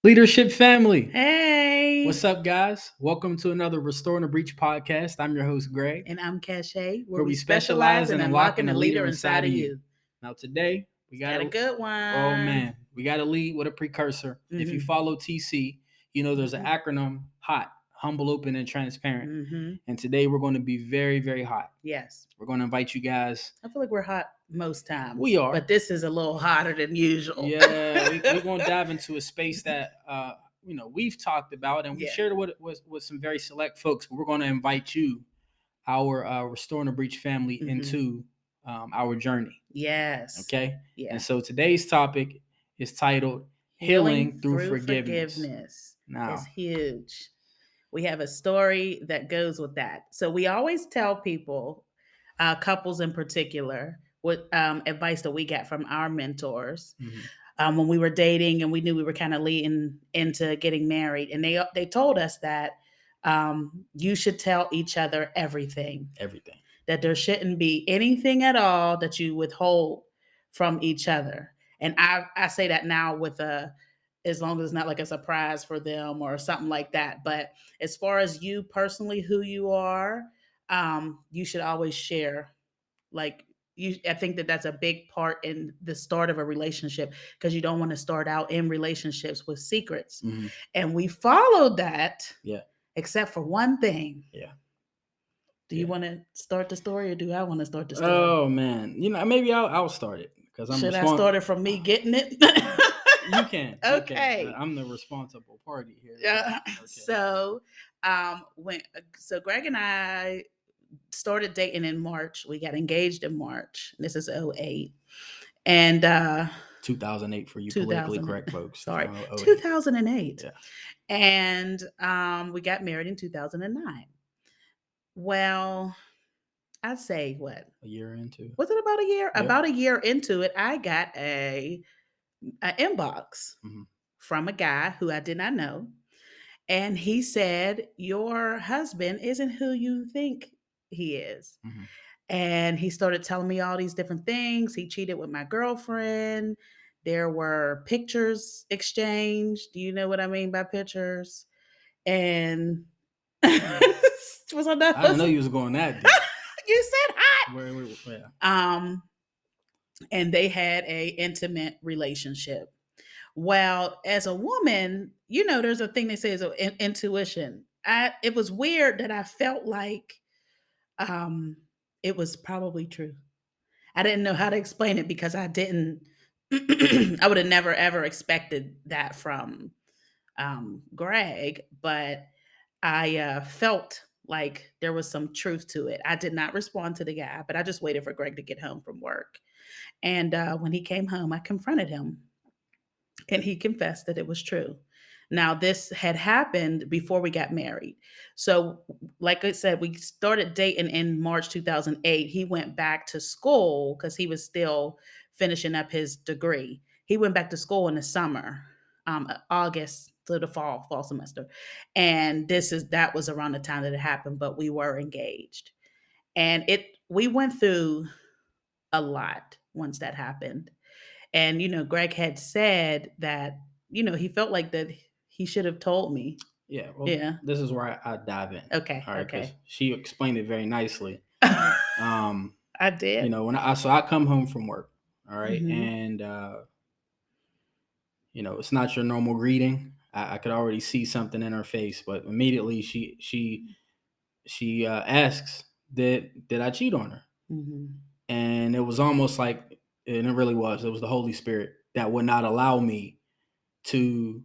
Leadership family. Hey. What's up, guys? Welcome to another Restoring the Breach podcast. I'm your host, Greg, And I'm Cachet, where we specialize in unlocking the leader inside of you. Now, today, we Got a good one. we got to lead with a precursor. If you follow TC, you know there's an acronym HOT, humble, open, and transparent. And today, we're going to be very, very hot. Yes. We're going to invite you guys. I feel like we're hot most times. We are. But this is a little hotter than usual. Yeah, we're going to dive into a space that, we've talked about and we've shared it with some very select folks. But we're going to invite you, our Restoring the Breach family, into our journey. Yes. Okay? Yeah. And so today's topic is titled Healing Through Forgiveness. Now, it's huge. We have a story that goes with that. So we always tell people, couples in particular, what advice that we get from our mentors when we were dating and we knew we were kind of leading into getting married. And they told us that you should tell each other everything. Everything. That there shouldn't be anything at all that you withhold from each other. And I say that now with as long as it's not like a surprise for them or something like that. But as far as you personally, who you are, you should always share. I think that that's a big part in the start of a relationship, because you don't want to start out in relationships with secrets. And we followed that. Yeah. Except for one thing. Yeah. Do you want to start the story, or do I want to start the story? Oh man, maybe I'll start it because I start it from me getting it? You can. Okay. I'm the responsible party here. Yeah. Okay. So Greg and I started dating in March. We got engaged in March. This is 2008. And 2008 for you politically correct folks. Sorry. 2008. Yeah. And we got married in 2009. Well, I'd say what? A year into. Was it about a year? Yep. About a year into it, I got an inbox from a guy who I did not know. And he said, your husband isn't who you think he is. And he started telling me all these different things. He cheated with my girlfriend. There were pictures exchanged. Do you know what I mean by pictures? And was on that? I didn't know you was going that deep. You said hot. Where? And they had a intimate relationship. Well, as a woman, there's a thing they say is intuition. It was weird that I felt like it was probably true. I didn't know how to explain it because I didn't. I would have never ever expected that from Greg, but I felt like there was some truth to it. I did not respond to the guy, but I just waited for Greg to get home from work. And when he came home, I confronted him. And he confessed that it was true. Now, this had happened before we got married. So, like I said, we started dating in March 2008. He went back to school because he was still finishing up his degree. He went back to school in the summer, August to the fall semester. And that was around the time that it happened, but we were engaged. And we went through a lot once that happened. And, Greg had said that, he felt like that he should have told me. Yeah. Well, yeah. This is where I dive in. Okay. All right, okay. She explained it very nicely. I did. When I come home from work. All right. And, it's not your normal greeting. I could already see something in her face, but immediately she asks, did I cheat on her? And it was almost like, and it really was. It was the Holy Spirit that would not allow me to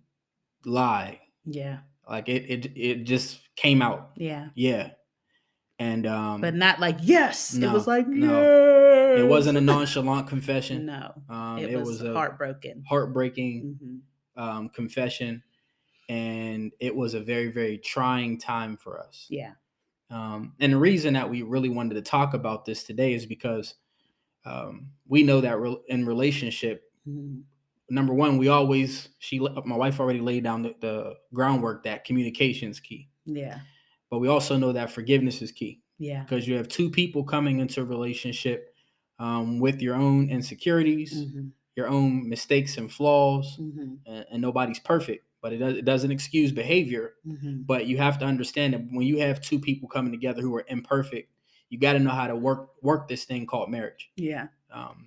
lie. Yeah. Like it just came out. Yeah. Yeah. And but not like yes. No, it was like no. Yes. It wasn't a nonchalant confession. No. It was a heartbreaking confession, and it was a very, very trying time for us. Yeah. And the reason that we really wanted to talk about this today is because we know that in relationship, number one, my wife already laid down the groundwork that communication is key. Yeah. But we also know that forgiveness is key. Yeah. Because you have two people coming into a relationship with your own insecurities, your own mistakes and flaws, and nobody's perfect. but it doesn't excuse behavior. Mm-hmm. But you have to understand that when you have two people coming together who are imperfect, you got to know how to work this thing called marriage. Yeah.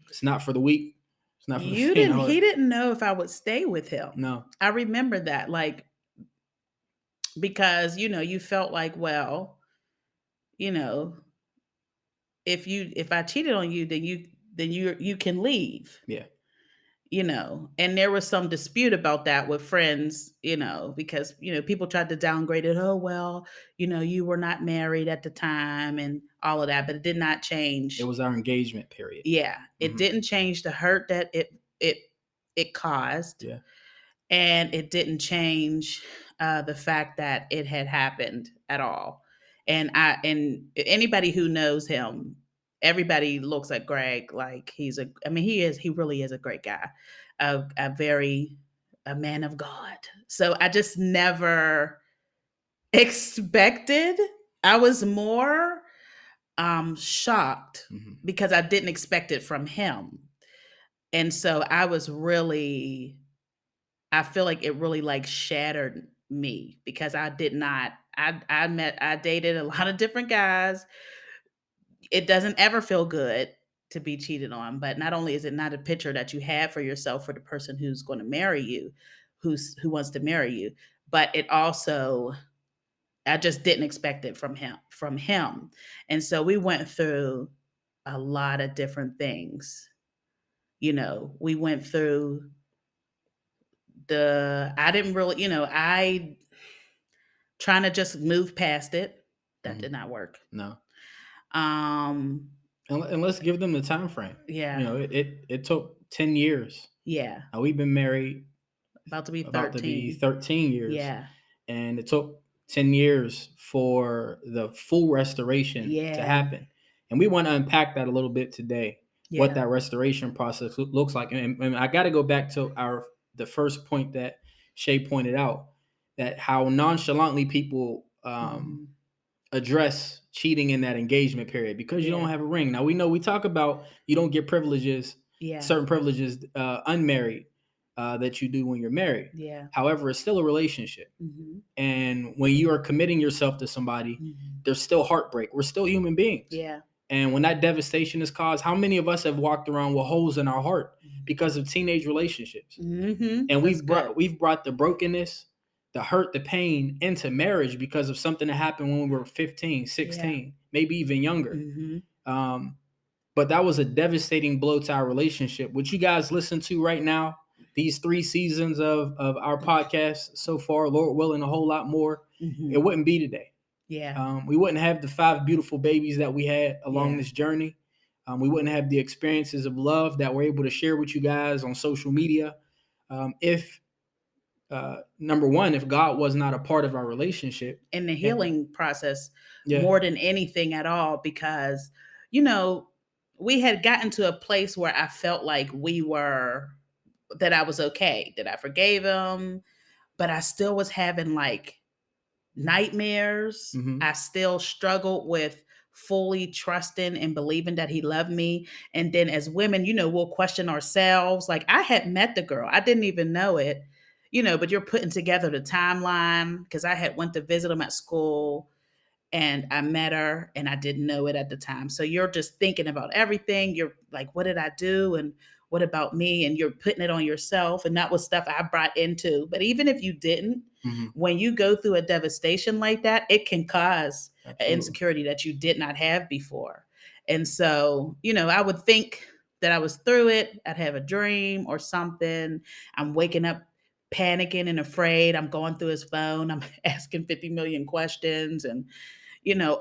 It's not for the weak. It's not for the You faint of didn't. He heart. didn't know if I would stay with him. No. I remember that, like, because you felt like, well, you know, if I cheated on you, then you can leave. Yeah. And there was some dispute about that with friends, because people tried to downgrade it. Oh, well, you were not married at the time and all of that, but it did not change. It was our engagement period. Yeah, it didn't change the hurt that it caused. Yeah. And it didn't change the fact that it had happened at all. And anybody who knows him, everybody looks at Greg like he really is a great guy, a man of God. So I just never expected. I was more shocked because I didn't expect it from him. And so I feel like it really like shattered me because I did not. I dated a lot of different guys. It doesn't ever feel good to be cheated on, but not only is it not a picture that you have for yourself for the person who's going to marry you, who wants to marry you, but it also, I just didn't expect it from him. And so we went through a lot of different things. We went through I didn't really, I trying to just move past it. That did not work. No. Um, and let's give them the time frame. Yeah. It took 10 years. Yeah. Now, we've been married about to be 13. 13 years. Yeah. And it took 10 years for the full restoration to happen. And we want to unpack that a little bit today. What that restoration process looks like. And I got to go back to the first point that Shay pointed out, that how nonchalantly people address cheating in that engagement period because you don't have a ring. Now, we know we talk about you don't get privileges, certain privileges unmarried that you do when you're married. Yeah. However, it's still a relationship. And when you are committing yourself to somebody, there's still heartbreak. We're still human beings. Yeah. And when that devastation is caused, how many of us have walked around with holes in our heart because of teenage relationships? And we've brought the brokenness, the hurt, the pain into marriage because of something that happened when we were 15, 16, maybe even younger. But that was a devastating blow to our relationship. What you guys listen to right now, these 3 seasons of our podcast so far, Lord willing, a whole lot more, it wouldn't be today. Yeah. We wouldn't have the 5 beautiful babies that we had along this journey. We wouldn't have the experiences of love that we're able to share with you guys on social media. If number one, if God was not a part of our relationship. In the healing process, more than anything at all, because, we had gotten to a place where I felt like that I was okay, that I forgave him, but I still was having like nightmares. I still struggled with fully trusting and believing that he loved me. And then as women, we'll question ourselves. Like, I had met the girl. I didn't even know it, but you're putting together the timeline because I had went to visit him at school and I met her and I didn't know it at the time. So you're just thinking about everything. You're like, what did I do? And what about me? And you're putting it on yourself. And that was stuff I brought into. But even if you didn't, when you go through a devastation like that, it can cause an insecurity that you did not have before. And so, I would think that I was through it. I'd have a dream or something. I'm waking up panicking and afraid. I'm going through his phone. I'm asking 50 million questions and,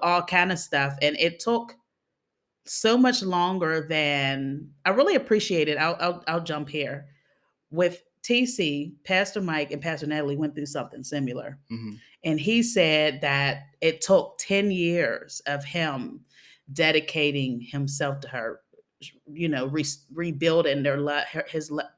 all kind of stuff. And it took so much longer than I really appreciate it. I'll jump here. With TC, Pastor Mike and Pastor Natalie went through something similar. And he said that it took 10 years of him dedicating himself to her, rebuilding their love,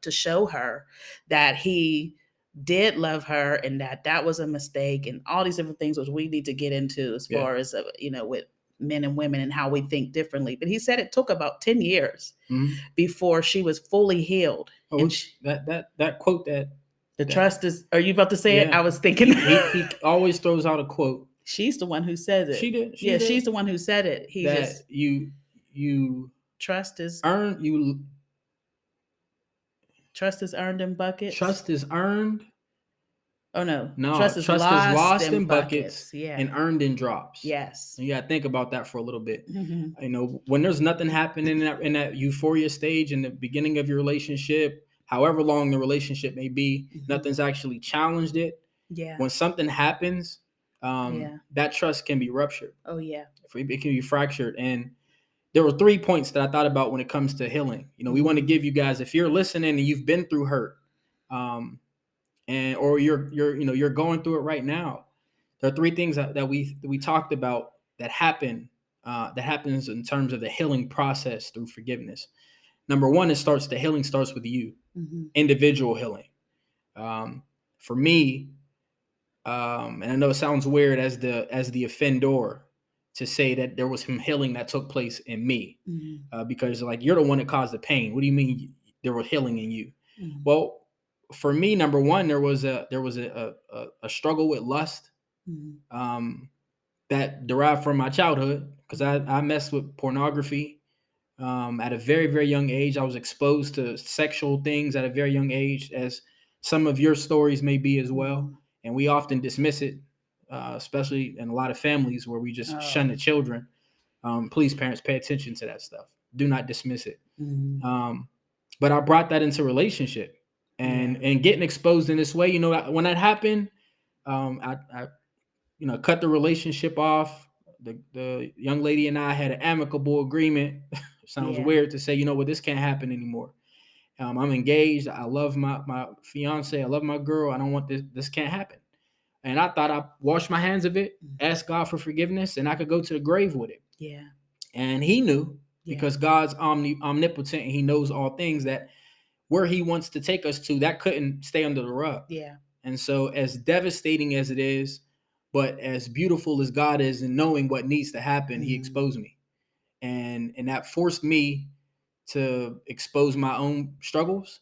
to show her that he did love her and that was a mistake and all these different things which we need to get into as far as, with men and women and how we think differently. But he said it took about 10 years before she was fully healed. And that quote that The trust is. Are you about to say it? I was thinking. He always throws out a quote. She's the one who says it. She did. She's the one who said it. He that just you trust is earned. Trust is earned in buckets. Trust is earned. Oh no. Trust is lost in buckets, and earned in drops. Yes. You gotta think about that for a little bit. You know, when there's nothing happening in that euphoria stage in the beginning of your relationship, however long the relationship may be, nothing's actually challenged it. Yeah. When something happens, that trust can be ruptured. Oh yeah. It can be fractured. And there were 3 points that I thought about when it comes to healing. You know, we want to give you guys, if you're listening and you've been through hurt, or you're going through it right now, there are 3 things that we talked about that happens in terms of the healing process through forgiveness. Number 1, the healing starts with you, individual healing. For me, and I know it sounds weird as the offender to say that there was some healing that took place in me, because like, you're the one that caused the pain. What do you mean there was healing in you? Well, for me, number 1, there was a struggle with lust, that derived from my childhood, because I messed with pornography at a very, very young age. I was exposed to sexual things at a very young age, as some of your stories may be as well. And we often dismiss it, especially in a lot of families where we just shun the children. Please, parents, pay attention to that stuff. Do not dismiss it. But I brought that into relationship, and getting exposed in this way. You know, when that happened, I cut the relationship off. The young lady and I had an amicable agreement. Sounds weird to say, you know what, this can't happen anymore. I'm engaged. I love my fiance. I love my girl. I don't want this. This can't happen. And I thought I washed my hands of it, asked God for forgiveness, and I could go to the grave with it. Yeah. And he knew, because God's omnipotent and he knows all things, that where he wants to take us to, that couldn't stay under the rug. Yeah. And so, as devastating as it is, but as beautiful as God is in knowing what needs to happen, he exposed me. And that forced me to expose my own struggles.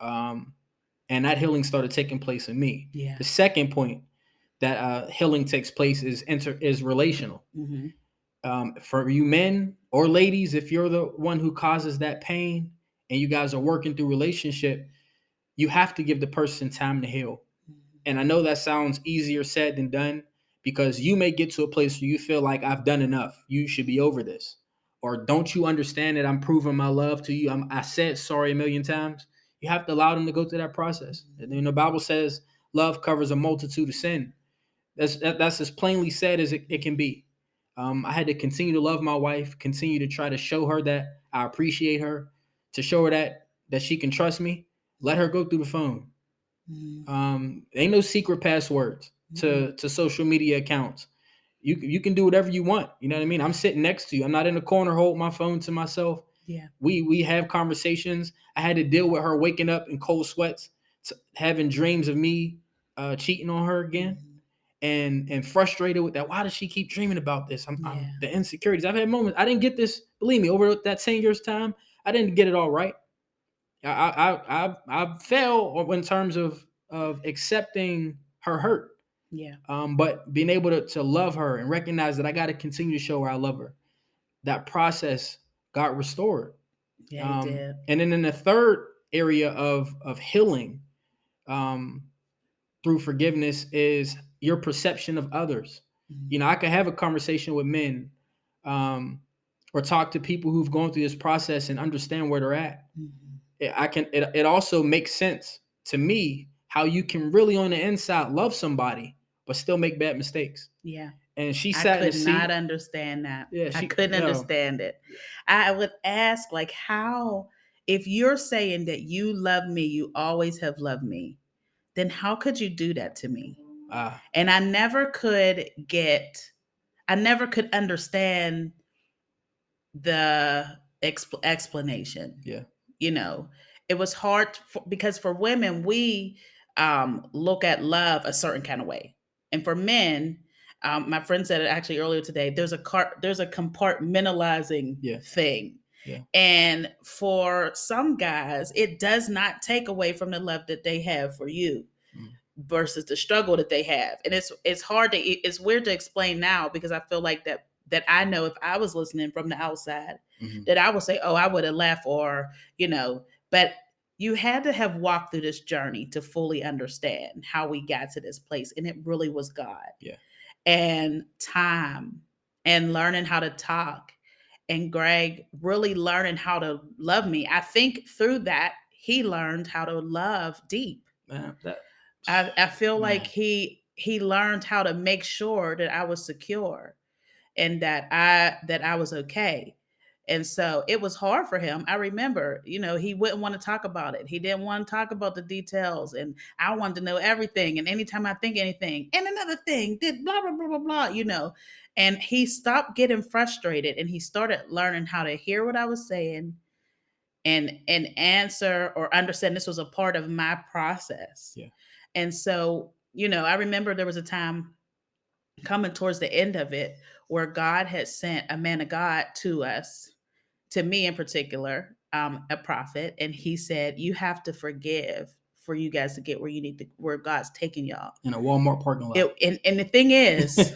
And that healing started taking place in me. Yeah. The second point that healing takes place is relational. For you men or ladies, if you're the one who causes that pain and you guys are working through relationship, you have to give the person time to heal. And I know that sounds easier said than done, because you may get to a place where you feel like, I've done enough. You should be over this. Or don't you understand that I'm proving my love to you? I said sorry a million times. You have to allow them to go through that process. And the Bible says love covers a multitude of sin. That's as plainly said as it can be. I had to continue to love my wife, continue to try to show her that I appreciate her, to show her that she can trust me. Let her go through the phone. Ain't no secret passwords to social media accounts. You can do whatever you want. You know what I mean? I'm sitting next to you. I'm not in the corner holding my phone to myself. Yeah. We have conversations. I had to deal with her waking up in cold sweats, having dreams of me cheating on her again, and frustrated with that. Why does she keep dreaming about this? I'm the insecurities. I've had moments. I didn't get this. Believe me, over that 10 years time, I didn't get it all right. I failed in terms of accepting her hurt. Yeah. But being able to love her and recognize that I got to continue to show her I love her. That process got restored. Yeah, it did. And then in the third area of healing, through forgiveness, is your perception of others. You know, I could have a conversation with men, or talk to people who've gone through this process and understand where they're at. It also makes sense to me how you can really on the inside love somebody but still make bad mistakes. Yeah. And she sat I could not understand that. Yeah, I couldn't understand it. I would ask, like, how, if you're saying that you love me, you always have loved me, then how could you do that to me? And I never could understand the explanation. Yeah. You know, it was hard because for women, we look at love a certain kind of way. And for men, my friend said it actually earlier today, there's a compartmentalizing thing. Yeah. And for some guys, it does not take away from the love that they have for you versus the struggle that they have. And it's hard to it's weird to explain now, because I feel like that I know if I was listening from the outside, that I would say, oh, I would have left, or but you had to have walked through this journey to fully understand how we got to this place, and it really was God. Yeah. And time, and learning how to talk, and Greg really learning how to love me. I think through that he learned how to love deep. Man, I feel man. like he learned how to make sure that I was secure, and that I was okay. And so it was hard for him. I remember, he wouldn't want to talk about it. He didn't want to talk about the details. And I wanted to know everything. And anytime I think anything, and another thing, did blah, blah, blah, blah, blah. And he stopped getting frustrated, and he started learning how to hear what I was saying, and answer or understand this was a part of my process. Yeah. And so, I remember there was a time coming towards the end of it where God had sent a man of God to us, to me in particular, a prophet, and he said, "You have to forgive for you guys to get where you need to, where God's taking y'all." In a Walmart parking lot. And the thing is,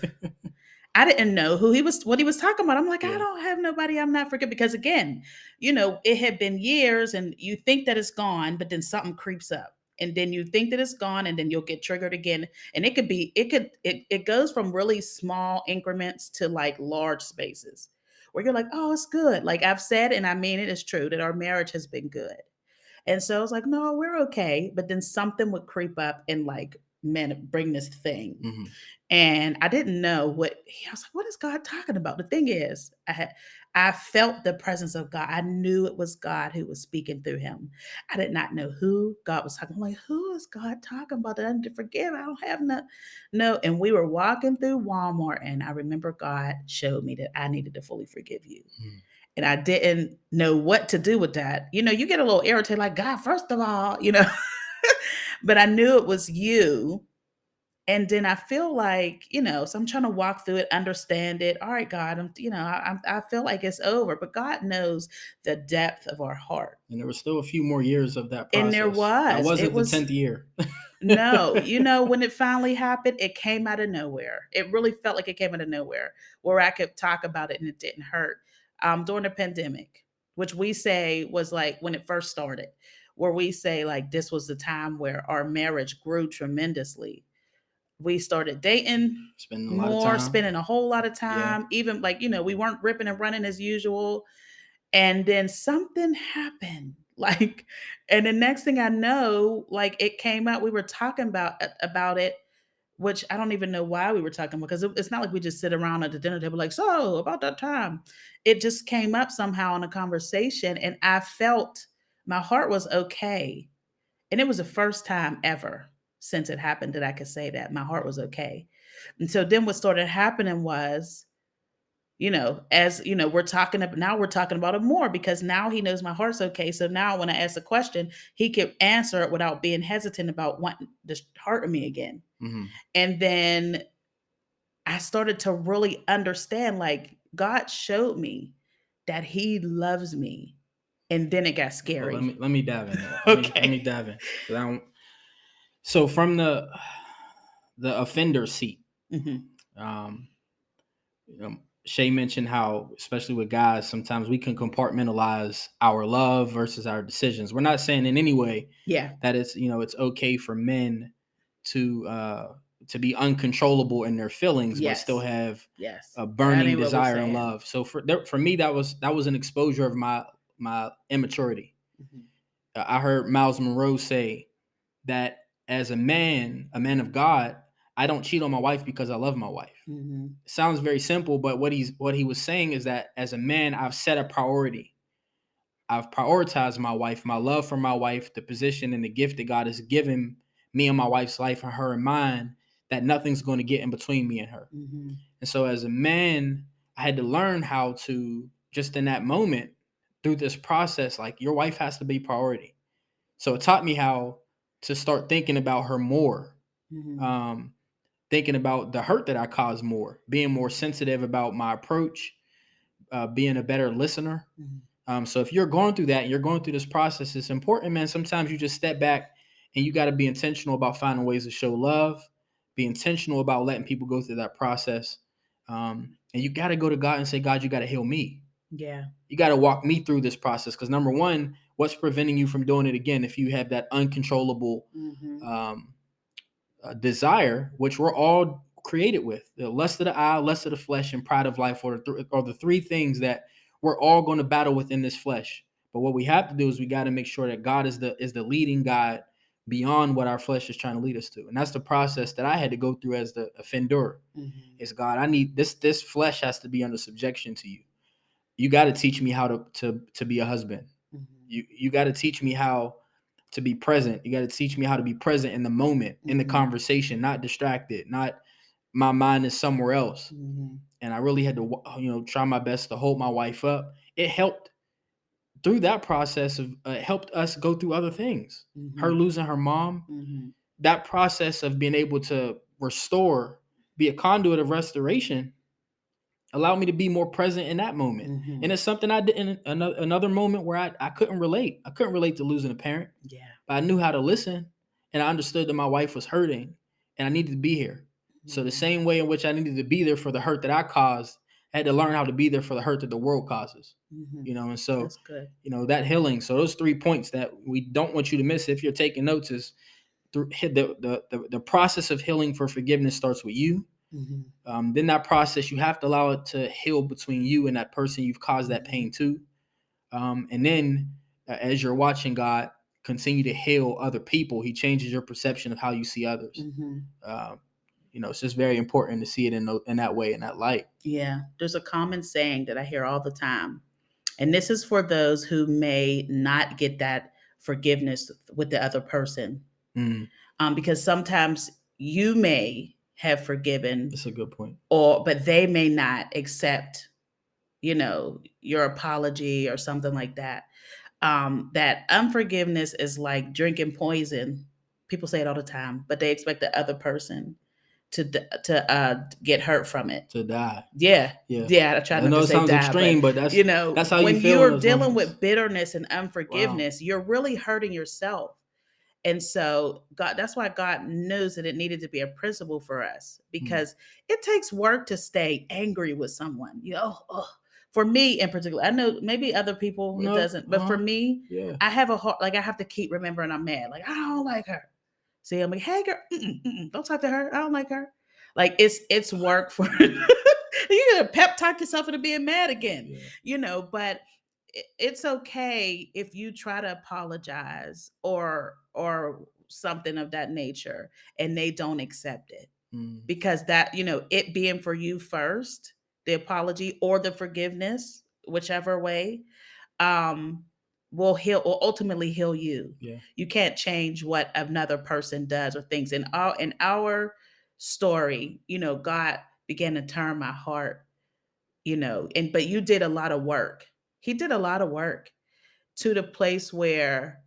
I didn't know what he was talking about. I'm like, Yeah. I don't have nobody I'm not forgetting, because again, it had been years, and you think that it's gone, but then something creeps up. And then you think that it's gone, and then you'll get triggered again. And it goes from really small increments to like large spaces where you're like, oh, it's good. Like I've said, and I mean, it is true that our marriage has been good. And so I was like, no, we're okay. But then something would creep up and like, man, bring this thing. Mm-hmm. And I didn't know I was like, what is God talking about? The thing is, I felt the presence of God. I knew it was God who was speaking through him. I did not know who God was talking. I'm like, who is God talking about that I need to forgive? I don't have no. And we were walking through Walmart, and I remember God showed me that I needed to fully forgive you. Mm. And I didn't know what to do with that. You get a little irritated, like, God, first of all, but I knew it was you. And then I feel like, so I'm trying to walk through it, understand it. All right, God, I feel like it's over, but God knows the depth of our heart. And there was still a few more years of that process. And there was. That wasn't the 10th year. No, when it finally happened, it came out of nowhere. It really felt like it came out of nowhere, where I could talk about it and it didn't hurt. During the pandemic, which we say was like when it first started, where we say like this was the time where our marriage grew tremendously. We started dating spending a whole lot of time. Yeah. Even like, we weren't ripping and running as usual. And then something happened. Like, and the next thing I know, like it came out, we were talking about it, which I don't even know why we were talking about, because it's not like we just sit around at the dinner table like, so about that time. It just came up somehow in a conversation, and I felt my heart was okay. And it was the first time ever since it happened that I could say that my heart was okay. And so then what started happening was, as we're talking about it more, because now he knows my heart's okay. So now when I ask a question, he could answer it without being hesitant about wanting to hurt me again. Mm-hmm. And then I started to really understand, like, God showed me that he loves me. And then it got scary. Well, let me dive in there. Okay. Let me dive in. So from the offender seat, mm-hmm. Shay mentioned how, especially with guys, sometimes we can compartmentalize our love versus our decisions. We're not saying in any way that it's okay for men to be uncontrollable in their feelings, but still have a burning desire and love. So for me, that was an exposure of my immaturity. Mm-hmm. I heard Miles Monroe say that as a man of God, I don't cheat on my wife because I love my wife. Mm-hmm. It sounds very simple, but what he was saying is that as a man, I've set a priority. I've prioritized my wife, my love for my wife, the position and the gift that God has given me in my wife's life and her and mine, that nothing's going to get in between me and her. Mm-hmm. And so as a man, I had to learn how to, just in that moment, through this process, like, your wife has to be priority. So it taught me how to start thinking about her more. Mm-hmm. Thinking about the hurt that I caused more, being more sensitive about my approach, being a better listener, mm-hmm. So if you're going through that and you're going through this process, it's important, man. Sometimes you just step back and you got to be intentional about finding ways to show love, be intentional about letting people go through that process. And you got to go to God and say, God, you got to heal me. Yeah. You got to walk me through this process. Because number one, what's preventing you from doing it again if you have that uncontrollable desire, which we're all created with, the lust of the eye, lust of the flesh, and pride of life, are the three things that we're all going to battle within this flesh. But what we have to do is we got to make sure that God is the leading God beyond what our flesh is trying to lead us to, and that's the process that I had to go through as the offender. Is God, I need this flesh has to be under subjection to you. You got to teach me how to be a husband. You got to teach me how to be present. You got to teach me how to be present in the moment, in the conversation, not distracted, not my mind is somewhere else. And I really had to, try my best to hold my wife up. It helped through that process of helped us go through other things. Her losing her mom, that process of being able to restore, be a conduit of restoration, allowed me to be more present in that moment. And it's something I did in another moment where I couldn't relate. I couldn't relate to losing a parent. Yeah. But I knew how to listen, and I understood that my wife was hurting and I needed to be here. So the same way in which I needed to be there for the hurt that I caused, I had to learn how to be there for the hurt that the world causes. And so That's good. That healing. So those 3 points that we don't want you to miss if you're taking notes is through the process of healing for forgiveness starts with you. Then that process, you have to allow it to heal between you and that person you've caused that pain to. And then as you're watching God continue to heal other people, he changes your perception of how you see others. It's just very important to see it in that way, in that light. Yeah. There's a common saying that I hear all the time. And this is for those who may not get that forgiveness with the other person. Because sometimes you may have forgiven. That's a good point. But they may not accept, your apology or something like that. That unforgiveness is like drinking poison. People say it all the time, but they expect the other person to get hurt from it, to die. Yeah. I try not to say sounds die, extreme, but that's how you when feel you're dealing with bitterness and unforgiveness, you're really hurting yourself. And so that's why God knows that it needed to be a principle for us, because it takes work to stay angry with someone. For me in particular, I know maybe other people it doesn't, but for me, I have a heart, like I have to keep remembering I'm mad. Like, I don't like her. See, I'm like, hey girl, don't talk to her. I don't like her. Like it's work for you gotta pep talk yourself into being mad again. But it's okay if you try to apologize or something of that nature and they don't accept it, because that it being for you first, the apology or the forgiveness, whichever way, um will ultimately heal you. You can't change what another person does or thinks. In our story, God began to turn my heart, but you did a lot of work. He did a lot of work to the place where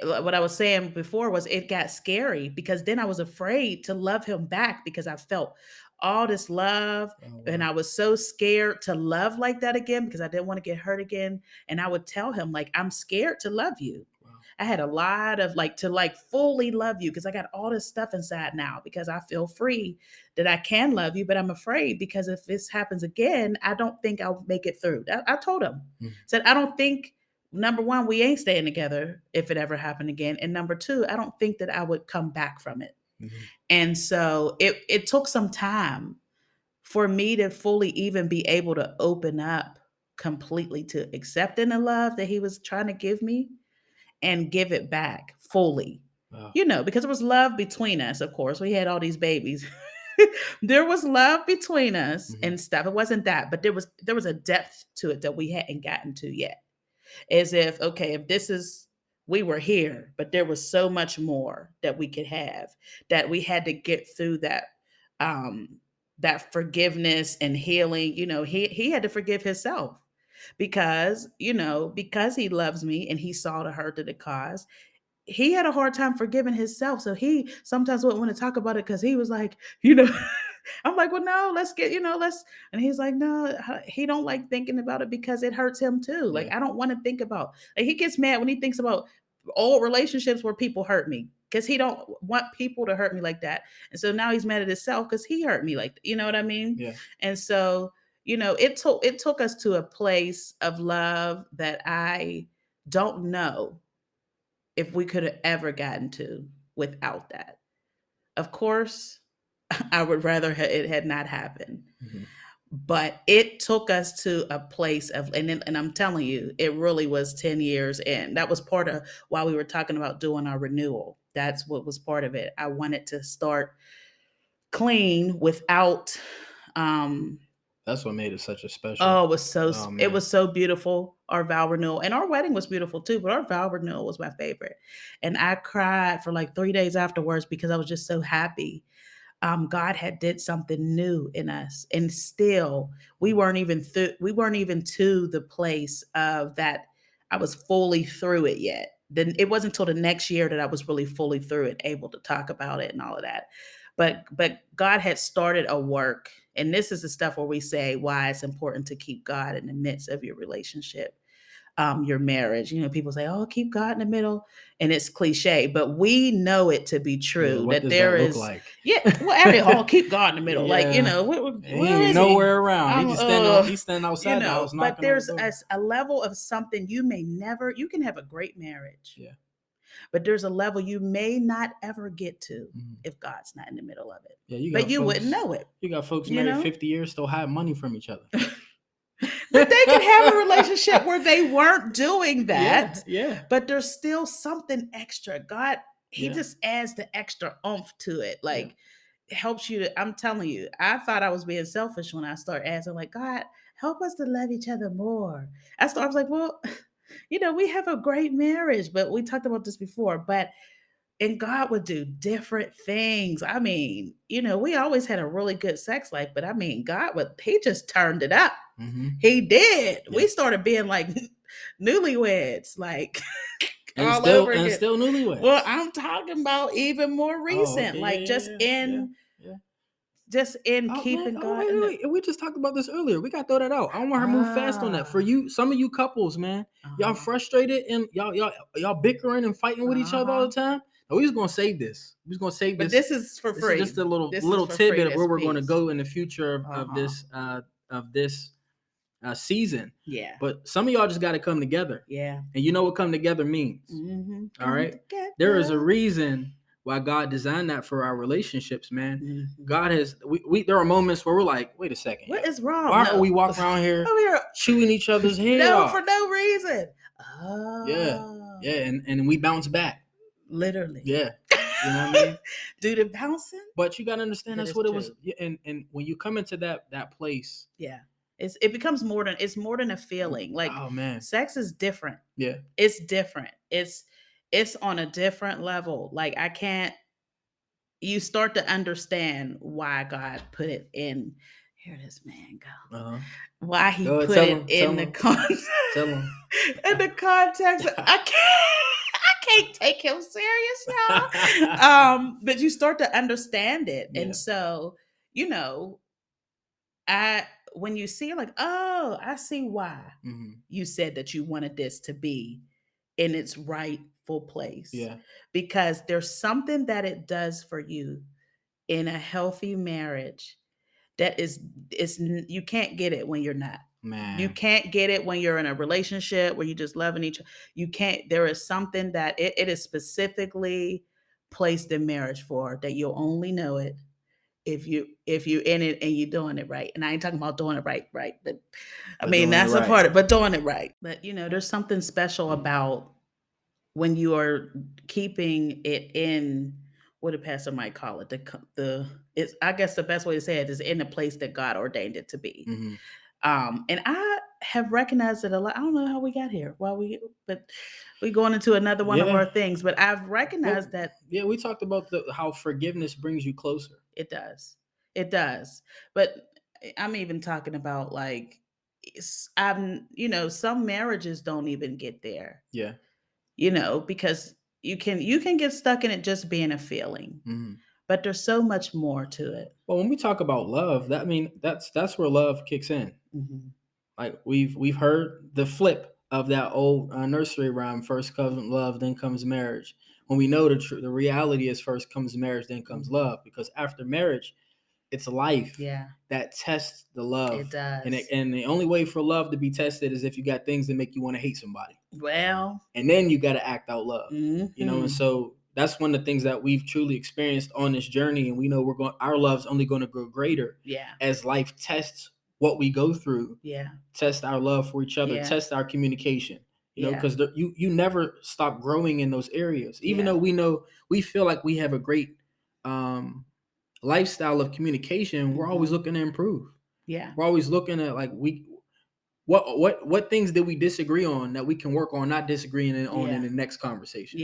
what I was saying before was it got scary, because then I was afraid to love him back, because I felt all this love. And I was so scared to love like that again, because I didn't want to get hurt again. And I would tell him, like, I'm scared to love you. I had a lot of to fully love you, because I got all this stuff inside now, because I feel free that I can love you, but I'm afraid because if this happens again, I don't think I'll make it through. I told him, said, I don't think, number one, we ain't staying together if it ever happened again. And number two, I don't think that I would come back from it. And so it took some time for me to fully even be able to open up completely to accepting the love that he was trying to give me and give it back fully. Because it was love between us. Of course, we had all these babies. There was love between us and stuff. It wasn't that, but there was a depth to it that we hadn't gotten to yet. As if, okay, if this is, we were here, but there was so much more that we could have, that we had to get through that forgiveness and healing. He had to forgive himself, because he loves me and he saw the hurt that it caused. He had a hard time forgiving himself, so he sometimes wouldn't want to talk about it, because he was like, I'm like, well, no, let's get, let's. And he's like, no, he don't like thinking about it because it hurts him too. Like, Yeah. I don't want to think about. Like, he gets mad when he thinks about old relationships where people hurt me because he don't want people to hurt me like that. And so now he's mad at himself because he hurt me like, you know what I mean? Yeah. And so, it took us to a place of love that I don't know if we could have ever gotten to without that. Of course, I would rather it had not happened. Mm-hmm. But it took us to a place of, and I'm telling you, it really was 10 years in. That was part of why we were talking about doing our renewal. That's what was part of it. I wanted to start clean without, um, That's what made it such a special. oh, Oh it man. was so beautiful. Our vow renewal and our wedding was beautiful too, but our vow renewal was my favorite. And I cried for like 3 days afterwards because I was just so happy. God had did something new in us, and still we weren't even to the place of that I was fully through it yet. Then it wasn't until the next year that I was really fully through it, able to talk about it and all of that. But God had started a work, and this is the stuff where we say why it's important to keep God in the midst of your relationship, your marriage. People say, "Oh, keep God in the middle," and it's cliche, but we know it to be Yeah. true What that does that there look is. like? Yeah, well, every all keep God in the middle, like Yeah. He where ain't is he? nowhere around. He I'm just standing on. He's standing outside the house, but knocking on the there's door. a level of something you may never. You can have a great marriage, Yeah. but there's a level you may not ever get to Mm-hmm. if God's not in the middle of it. Yeah. You But got you wouldn't folks. know it, You got folks you married know. 50 years still hide money from each other. But they could have a relationship where they weren't doing Yeah. that, Yeah. but there's still something extra. God, He Yeah. just adds the extra oomph to it. Yeah. Like, it helps you to, I'm telling you, I thought I was being selfish when I started asking, like, God, help us to love each other more. I was like, well, we have a great marriage, but we talked about this before, and God would do different things. I mean, we always had a really good sex life, but I mean, He just turned it up. Mm-hmm. He did. Yeah. We started being like newlyweds, like And all over again. still newlyweds. Well, I'm talking about even more Oh, recent, okay. like Yeah. Yeah. Yeah. Yeah. just in Oh man! keeping Oh God in the. wait! We just talked about this earlier. We gotta throw that out. I don't want her to move fast on that. For Ah, you, some of you couples, man, y'all uh-huh, frustrated and y'all bickering and fighting with each other all uh-huh. the time. No, we just gonna save this. We're gonna save But this. this is for This is free. just a little This is little for free. tidbit of This where we're going to piece. go in the future Uh-huh. of this season. Yeah. But some of y'all just got to come together. Yeah. And you know what come together means. Mm-hmm. All right. There is a reason why God designed that for our relationships, man. Mm-hmm. God has we there are moments where we're like, wait a second, What yo. is wrong? Why No. are we walking around here Over here chewing each other's head no, off? for no reason. Yeah. Oh. Yeah, and we bounce back. Literally. Yeah. You know what I mean? Do the bouncing? But you gotta understand That that's is what it true. was. And when you come into that place, Yeah. It becomes more than a feeling. Like, oh man. sex is different. Yeah. It's different. It's on a different level. Like, you start to understand why God put it in. Here this man go. Uh-huh. Why he Go ahead, put tell it him, in the context. tell him. In the context, I can't take him serious, y'all. But you start to understand it, Yeah. and so you know, I when you see it, like, oh, I see why Mm-hmm. you said that you wanted this to be in its rightful place. Yeah. Because there's something that it does for you in a healthy marriage that is you can't get it when you're not. Man. You can't get it when you're in a relationship where you just loving each other. You can't. There is something that it is specifically placed in marriage for, that you'll only know it if you in it and you're doing it right. And I ain't talking about doing it right, but I mean that's a part of it, but doing it right. But there's something special about when you are keeping it in, what a pastor might call it, the it's, I guess the best way to say it is in the place that God ordained it to be. Mm-hmm. And I have recognized it a lot. I don't know how we got here. But we going into another one of our things. But I've recognized that. Yeah, we talked about how forgiveness brings you closer. It does. It does. But I'm even talking about, like, some marriages don't even get there. Yeah. Because you can get stuck in it just being a feeling. Mm-hmm. But there's so much more to it. Well, when we talk about love, that's where love kicks in. Mm-hmm. Like we've heard the flip of that old nursery rhyme: first comes love, then comes marriage. When we know the reality is first comes marriage, then comes love, because after marriage, it's life that tests the love. It does. And the only way for love to be tested is if you got things that make you want to hate somebody. Well, and then you got to act out love. And so that's one of the things that we've truly experienced on this journey, and we know our love's only going to grow greater as life tests what we go through. Test our love for each other, test our communication. Because you never stop growing in those areas, even though we feel like we have a great lifestyle of communication. We're always looking to improve. We're always looking at like what things did we disagree on that we can work on not disagreeing on in the next conversation.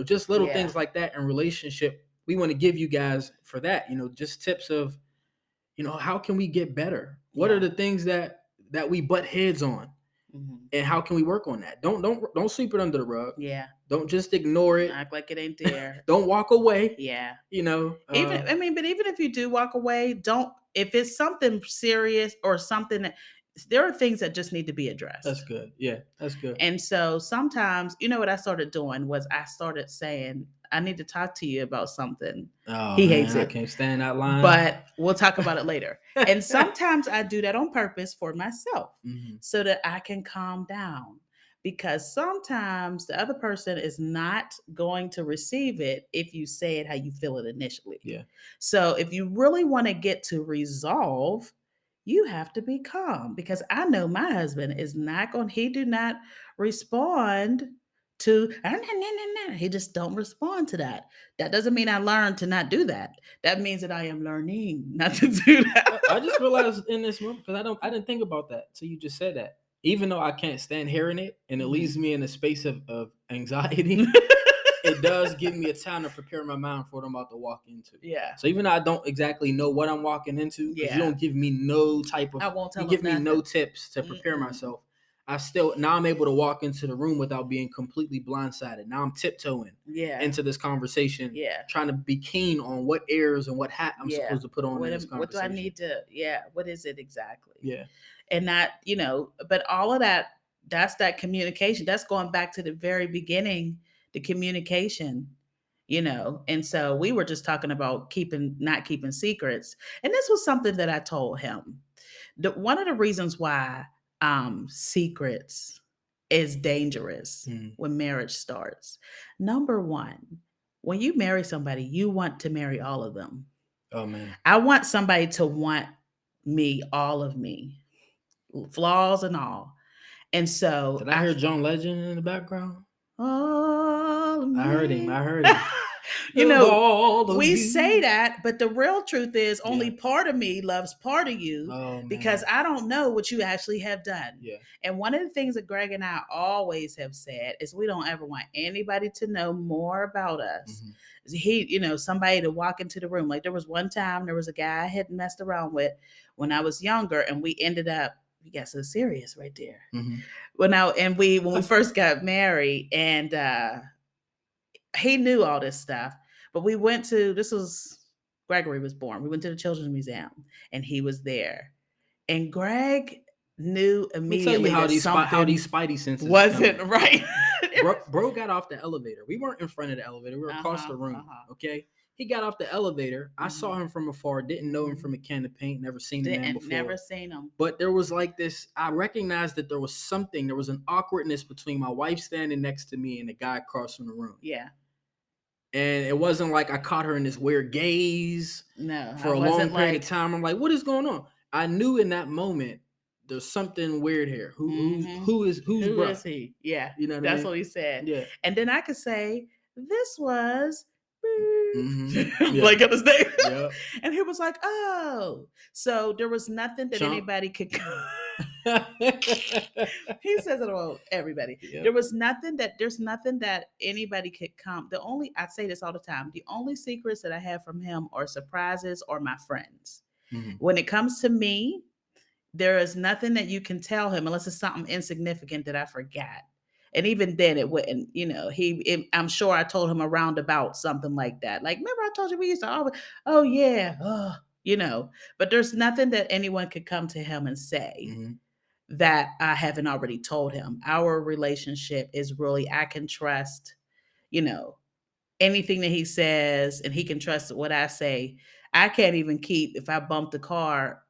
Just little things like that in relationship. We want to give you guys for that, just tips of, how can we get better? What are the things that we butt heads on? And how can we work on that? Don't sweep it under the rug. Don't just ignore it. Act like it ain't there. Don't walk away. Even if you do walk away, if it's something serious or something that, there are things that just need to be addressed. That's good. Yeah, that's good. And so sometimes, what I started doing was I started saying, I need to talk to you about something. He hates it. I can't stand that line. But we'll talk about it later. And sometimes I do that on purpose for myself so that I can calm down. Because sometimes the other person is not going to receive it if you say it how you feel it initially. So if you really want to get to resolve, you have to be calm, because I know my husband is not going, he do not respond to, he just don't respond to that. That doesn't mean I learned to not do that. That means that I am learning not to do that. I just realized in this moment, because I didn't think about that. So you just said that. Even though I can't stand hearing it and it leaves me in a space of anxiety, it does give me a time to prepare my mind for what I'm about to walk into. So even though I don't exactly know what I'm walking into, because you don't give me no type of, you give me no tips to prepare myself. Now I'm able to walk into the room without being completely blindsided. Now I'm tiptoeing into this conversation, trying to be keen on what airs and what hat I'm supposed to put on in this conversation. What do I need to, what is it exactly? And not, but all of that, that's that communication. That's going back to the very beginning, the communication, And so we were just talking about not keeping secrets. And this was something that I told him. One of the reasons why secrets is dangerous when marriage starts. Number one, when you marry somebody, you want to marry all of them. Oh man. I want somebody to want me, all of me, flaws and all. And so did I hear John Legend in the background? All of me. I heard him. We say that, but the real truth is only part of me loves part of you, because I don't know what you actually have done. And one of the things that Greg and I always have said is we don't ever want anybody to know more about us. Somebody to walk into the room. Like there was one time, there was a guy I had messed around with when I was younger, and we ended up, we got so serious right there. When we first got married, and he knew all this stuff, but we went to, Gregory was born. We went to the Children's Museum, and he was there. And Greg knew immediately how these spidey senses wasn't right. Bro got off the elevator. We weren't in front of the elevator. We were across the room. Okay. He got off the elevator. I saw him from afar. Didn't know him from a can of paint. Never seen the man before. Never seen him. But there was like this. I recognized that there was something. There was an awkwardness between my wife standing next to me and the guy across from the room. And it wasn't like I caught her in this weird gaze. No. For a long period of time. I'm like, what is going on? I knew in that moment there's something weird here. Who is he? Yeah. That's what he said. Yeah. And then I could say, this was like on his name. And he was like, oh. So there was nothing that anybody could he says it about everybody. There's nothing that anybody could come. I say this all the time, the only secrets that I have from him are surprises or my friends. When it comes to me, there is nothing that you can tell him unless it's something insignificant that I forgot. And even then, it wouldn't, I'm sure I told him a roundabout something like that. Like, remember I told you we used to always, oh, yeah, but there's nothing that anyone could come to him and say that I haven't already told him. Our relationship is really, I can trust, you know, anything that he says, and he can trust what I say. I can't even keep, if I bump the car,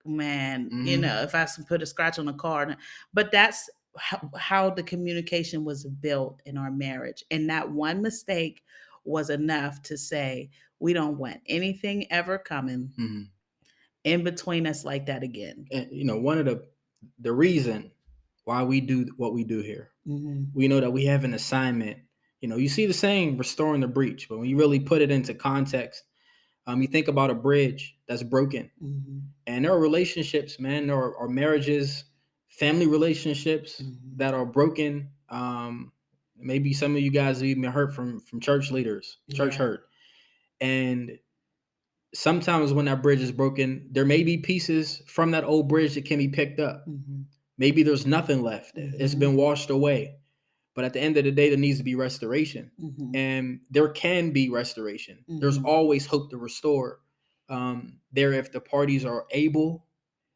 man, if I put a scratch on the car. But that's how the communication was built in our marriage. And that one mistake was enough to say, we don't want anything ever coming in between us like that again. And one of the reason why we do what we do here, we know that we have an assignment. You see the saying restoring the breach, but when you really put it into context, you think about a bridge that's broken. And there are relationships, man, there are marriages, family relationships that are broken. Maybe some of you guys have even heard from church leaders, church hurt. And sometimes when that bridge is broken, there may be pieces from that old bridge that can be picked up. Maybe there's nothing left. It's been washed away. But at the end of the day, there needs to be restoration. And there can be restoration. There's always hope to restore. There, if the parties are able,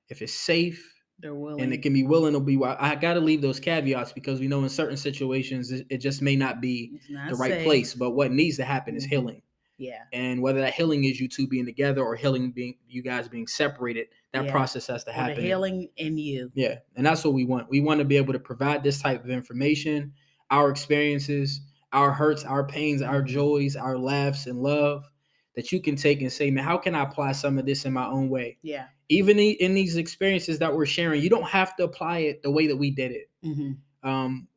if it's safe, they're willing, and it can be willing to be. I got to leave those caveats because we know in certain situations it just may not be the right safe. place. But what needs to happen is healing. Yeah. And whether that healing is you two being together or healing being you guys being separated, that process has to happen. Or the healing in you. Yeah. And that's what we want. We want to be able to provide this type of information, our experiences, our hurts, our pains, our joys, our laughs and love that you can take and say, man, how can I apply some of this in my own way? Yeah. Even in these experiences that we're sharing, you don't have to apply it the way that we did it.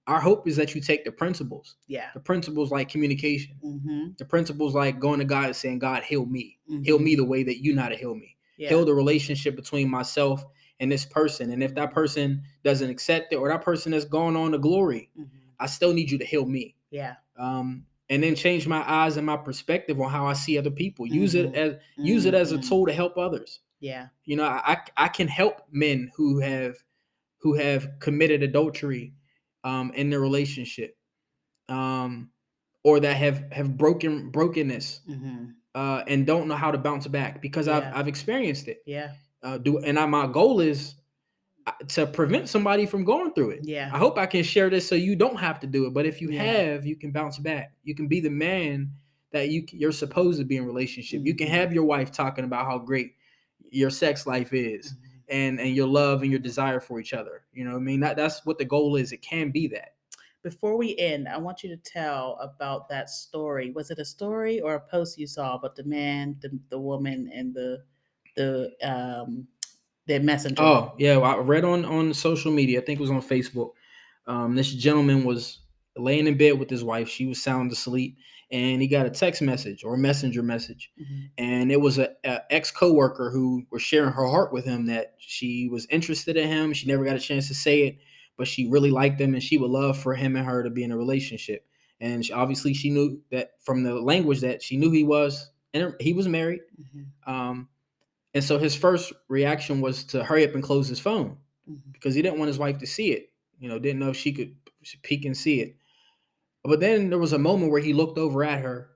Our hope is that you take the principles. Yeah. The principles like communication. The principles like going to God and saying, God, heal me. Heal me the way that you know how to heal me. Yeah. Heal the relationship between myself and this person. And if that person doesn't accept it or that person has gone on to glory, I still need you to heal me. Yeah. And then change my eyes and my perspective on how I see other people. Use it as a tool to help others. Yeah. I can help men who have committed adultery in their relationship, or that have brokenness and don't know how to bounce back because I've experienced it. Yeah. My goal is to prevent somebody from going through it. Yeah. I hope I can share this so you don't have to do it. But if you have, you can bounce back. You can be the man that you're supposed to be in relationship. You can have your wife talking about how great your sex life is and your love and your desire for each other. You know what I mean? That's what the goal is. It can be that. Before we end, I want you to tell about that story. Was it a story or a post you saw about the man, the woman, and the messenger? Oh, yeah. Well, I read on social media. I think it was on Facebook. This gentleman was laying in bed with his wife. She was sound asleep, and he got a text message or a messenger message. And it was a ex coworker who was sharing her heart with him that she was interested in him. She never got a chance to say it, but she really liked him, and she would love for him and her to be in a relationship. And obviously, she knew that from the language that she knew he was, and he was married. And so his first reaction was to hurry up and close his phone because he didn't want his wife to see it. Didn't know if she could peek and see it. But then there was a moment where he looked over at her,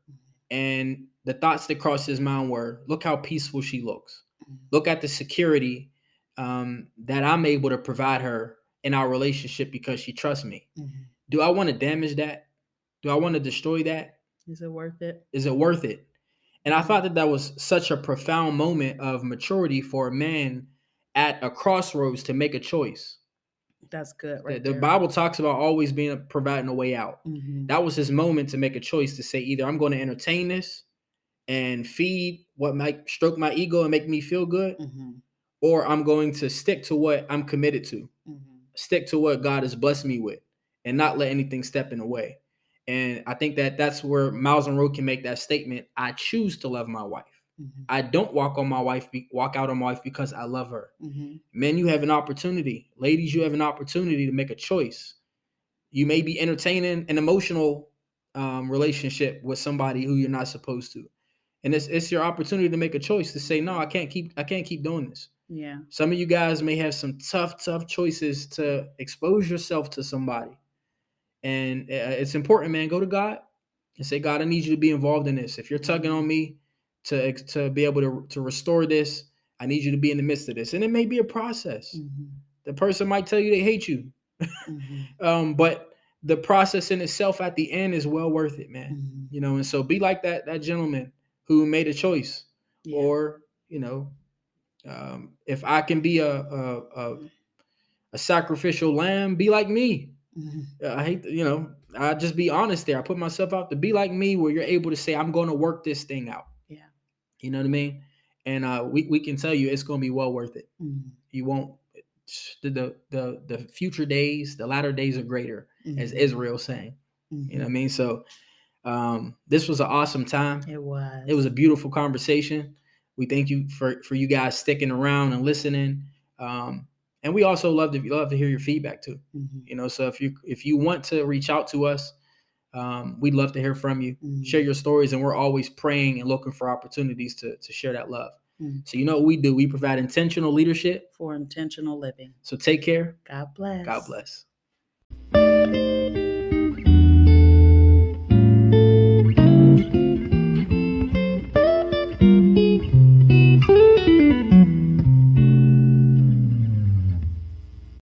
and the thoughts that crossed his mind were, look how peaceful she looks. Look at the security that I'm able to provide her in our relationship because she trusts me. Do I want to damage that? Do I want to destroy that? Is it worth it? Is it worth it? And I thought that was such a profound moment of maturity for a man at a crossroads to make a choice. That's good, right? The Bible talks about always providing a way out. That was his moment to make a choice to say, either I'm going to entertain this and feed what might stroke my ego and make me feel good, or I'm going to stick to what I'm committed to, stick to what God has blessed me with, and not let anything step in the way. And I think that's where Miles Monroe can make that statement. I choose to love my wife. I don't walk out on my wife because I love her. Men, you have an opportunity. Ladies, you have an opportunity to make a choice. You may be entertaining an emotional relationship with somebody who you're not supposed to. And it's your opportunity to make a choice to say, no, I can't keep doing this. Yeah. Some of you guys may have some tough choices to expose yourself to somebody. And it's important, man. Go to God and say, God, I need you to be involved in this. If you're tugging on me to be able to restore this, I need you to be in the midst of this. And it may be a process. The person might tell you they hate you. But the process in itself at the end is well worth it, man. You know, and so be like that gentleman who made a choice. Or, you know, if I can be a sacrificial lamb, be like me. I hate, you know, I just be honest there. I put myself out to be like me, where you're able to say, I'm going to work this thing out. Yeah. You know what I mean? And we can tell you it's going to be well worth it. You won't. The future days, the latter days are greater, as Israel saying. You know what I mean? So this was an awesome time. It was. It was a beautiful conversation. We thank you for you guys sticking around and listening. And we also love to hear your feedback too. You know, so if you want to reach out to us, we'd love to hear from you. Share your stories, and we're always praying and looking for opportunities to share that love. So you know what we do? We provide intentional leadership for intentional living. So take care. God bless. God bless.